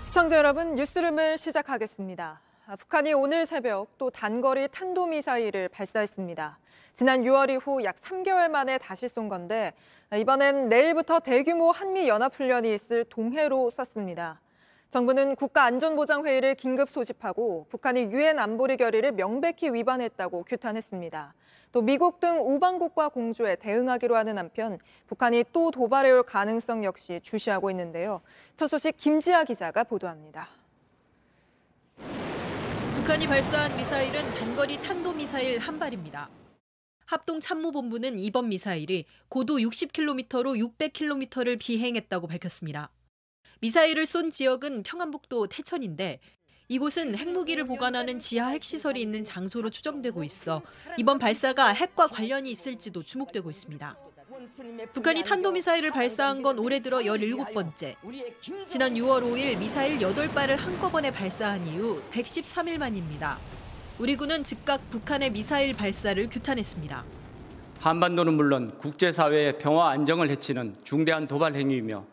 시청자 여러분, 뉴스룸을 시작하겠습니다. 북한이 오늘 새벽 또 단거리 탄도미사일을 발사했습니다. 지난 6월 이후 약 3개월 만에 다시 쏜 건데 이번엔 내일부터 대규모 한미연합훈련이 있을 동해로 쐈습니다. 정부는 국가안전보장회의를 긴급 소집하고 북한이 유엔 안보리 결의를 명백히 위반했다고 규탄했습니다. 또 미국 등 우방국과 공조에 대응하기로 하는 한편 북한이 또 도발해올 가능성 역시 주시하고 있는데요. 첫 소식 김지아 기자가 보도합니다. 북한이 발사한 미사일은 단거리 탄도미사일 한 발입니다. 합동참모본부는 이번 미사일이 고도 60km로 600km를 비행했다고 밝혔습니다. 미사일을 쏜 지역은 평안북도 태천인데 이곳은 핵무기를 보관하는 지하 핵시설이 있는 장소로 추정되고 있어 이번 발사가 핵과 관련이 있을지도 주목되고 있습니다. 북한이 탄도미사일을 발사한 건 올해 들어 17번째. 지난 6월 5일 미사일 8발을 한꺼번에 발사한 이후 113일 만입니다. 우리 군은 즉각 북한의 미사일 발사를 규탄했습니다. 한반도는 물론 국제사회의 평화 안정을 해치는 중대한 도발 행위이며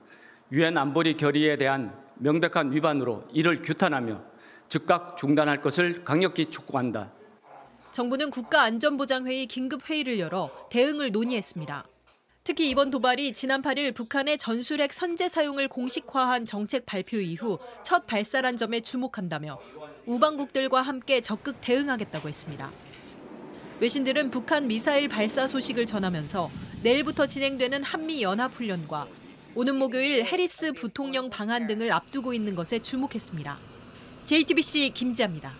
유엔 안보리 결의에 대한 명백한 위반으로 이를 규탄하며 즉각 중단할 것을 강력히 촉구한다. 정부는 국가안전보장회의 긴급회의를 열어 대응을 논의했습니다. 특히 이번 도발이 지난 8일 북한의 전술핵 선제 사용을 공식화한 정책 발표 이후 첫 발사란 점에 주목한다며 우방국들과 함께 적극 대응하겠다고 했습니다. 외신들은 북한 미사일 발사 소식을 전하면서 내일부터 진행되는 한미연합훈련과 오는 목요일 해리스 부통령 방한 등을 앞두고 있는 것에 주목했습니다. JTBC 김지아입니다.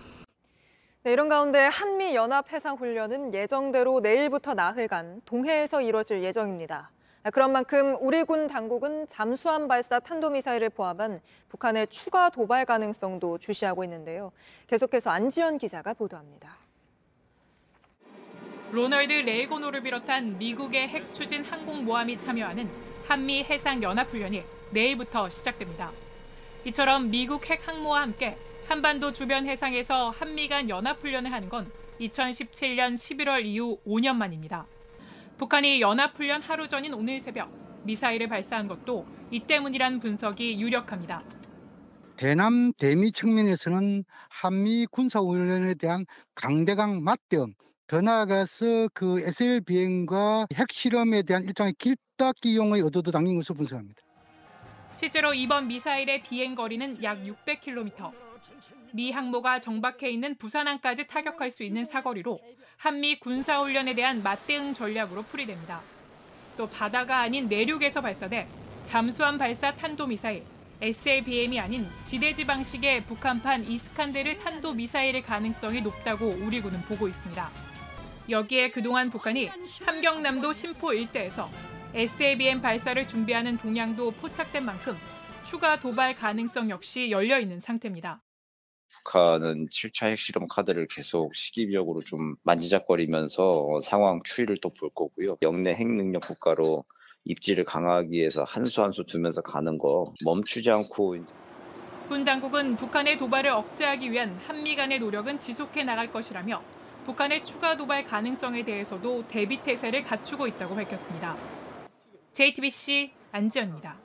네, 이런 가운데 한미연합해상훈련은 예정대로 내일부터 나흘간 동해에서 이뤄질 예정입니다. 그런 만큼 우리 군 당국은 잠수함 발사 탄도미사일을 포함한 북한의 추가 도발 가능성도 주시하고 있는데요. 계속해서 안지연 기자가 보도합니다. 로널드 레이건호를 비롯한 미국의 핵 추진 항공모함이 참여하는 한미 해상연합훈련이 내일부터 시작됩니다. 이처럼 미국 핵 항모와 함께 한반도 주변 해상에서 한미 간 연합훈련을 하는 건 2017년 11월 이후 5년 만입니다. 북한이 연합훈련 하루 전인 오늘 새벽 미사일을 발사한 것도 이 때문이란 분석이 유력합니다. 대남 대미 측면에서는 한미 군사훈련에 대한 강대강 맞대응, 더 나아가서 그 SL 비행과 핵실험에 대한 일종의 길따기용의 의도도 담긴 것으로 분석합니다. 실제로 이번 미사일의 비행 거리는 약 600km. 미 항모가 정박해 있는 부산항까지 타격할 수 있는 사거리로 한미 군사훈련에 대한 맞대응 전략으로 풀이됩니다. 또 바다가 아닌 내륙에서 발사돼 잠수함 발사 탄도미사일, SLBM이 아닌 지대지 방식의 북한판 이스칸데르 탄도미사일일 가능성이 높다고 우리 군은 보고 있습니다. 여기에 그동안 북한이 함경남도 심포 일대에서 SLBM 발사를 준비하는 동향도 포착된 만큼 추가 도발 가능성 역시 열려 있는 상태입니다. 북한은 7차 핵실험 카드를 계속 시기적으로 좀 만지작거리면서 상황 추이를 또 볼 거고요. 영내 핵능력 국가로 입지를 강화하기 위해서 한 수 한 수 두면서 가는 거 멈추지 않고. 군 당국은 북한의 도발을 억제하기 위한 한미 간의 노력은 지속해 나갈 것이라며 북한의 추가 도발 가능성에 대해서도 대비 태세를 갖추고 있다고 밝혔습니다. JTBC 안지연입니다.